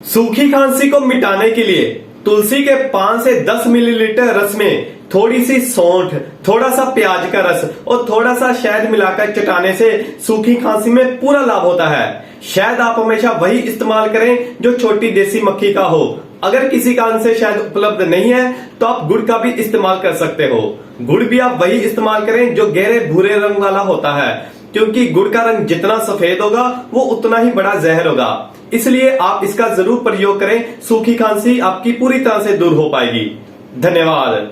सूखी खांसी को मिटाने के लिए तुलसी के 5 से 10 मिलीलीटर रस में थोड़ी सी सौंठ, थोड़ा सा प्याज का रस और थोड़ा सा शहद मिलाकर चटाने से सूखी खांसी में पूरा लाभ होता है। शहद आप हमेशा वही इस्तेमाल करें जो छोटी देसी मक्खी का हो। अगर किसी कारण से शहद उपलब्ध नहीं है तो आप गुड़ का भी इस्तेमाल कर सकते हो। गुड़ भी आप वही इस्तेमाल करें जो गहरे भूरे रंग वाला होता है, क्योंकि गुड़ का रंग जितना सफेद होगा वो उतना ही बड़ा जहर होगा। इसलिए आप इसका जरूर प्रयोग करें। सूखी खांसी आपकी पूरी तरह से दूर हो पाएगी। धन्यवाद।